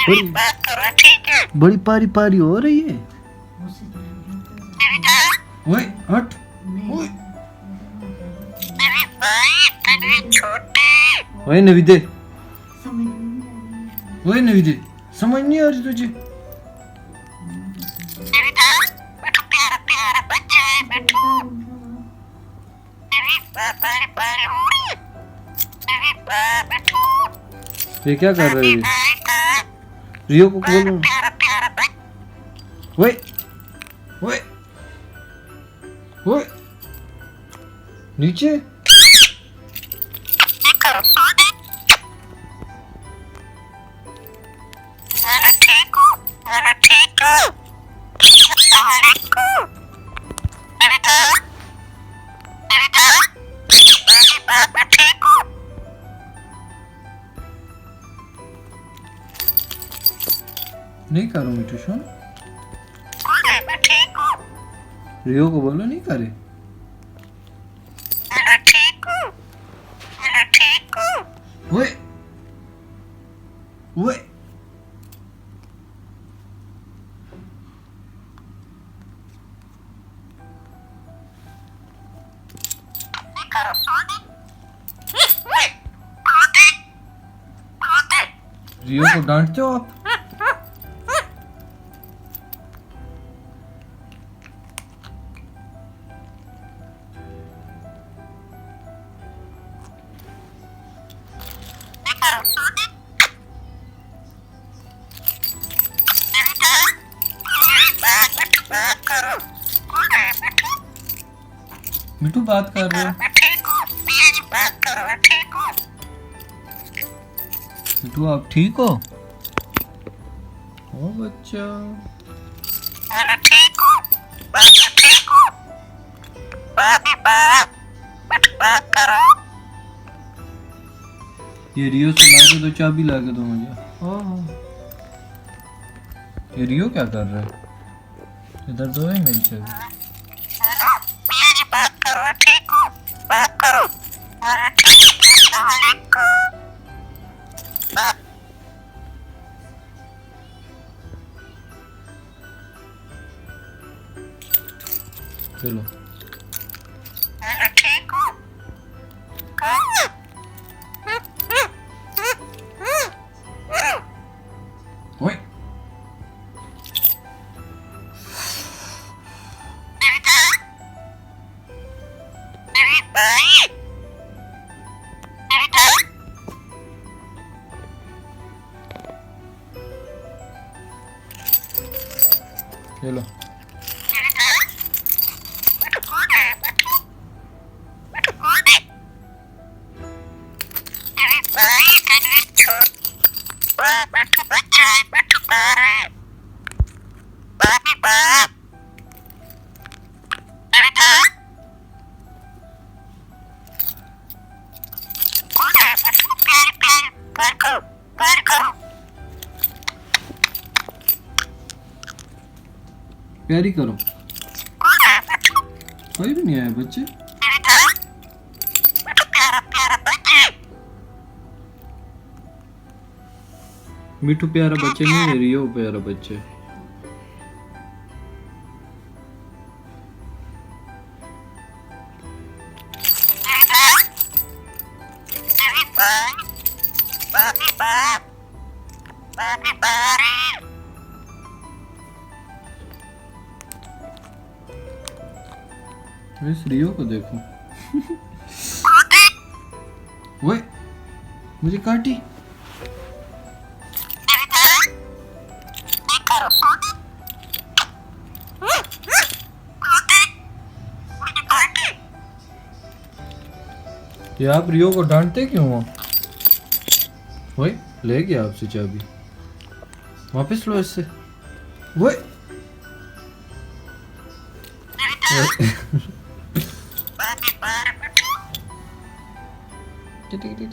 बड़ी बड़ी पारी पारी हो रही है। ओए हट, ओए ओए नवीदे, ओए नवीदे, समझ नहीं आ रही तुझे? ये क्या कर रही है? रियो को बोलो। ओए ओए ओए नीचे। नहीं करो मिठू सुन, रियो को बोलो नहीं करे। ओए ओए रियो को डांटते हो आप? मिठू बात कर रहे हो। मिठू आप ठीक हो? ओ बच्चा ये रियो से लाके दो, चाबी लाके दो मुझे। ये रियो क्या कर रहा है? इधर दो है मेरी चाबी। चलो ओए चलो प्यारी करो। कोई भी नहीं आया बच्चे। मिठू प्यारा बच्चे नहीं है, रियो प्यारा बच्चे। इस रियो को देखो। ओए मुझे काटी। ये आप रियो को डांटते क्यों हो? ओए ले गया आपसे चाबी, वापस लो इससे। ओए किटी किटी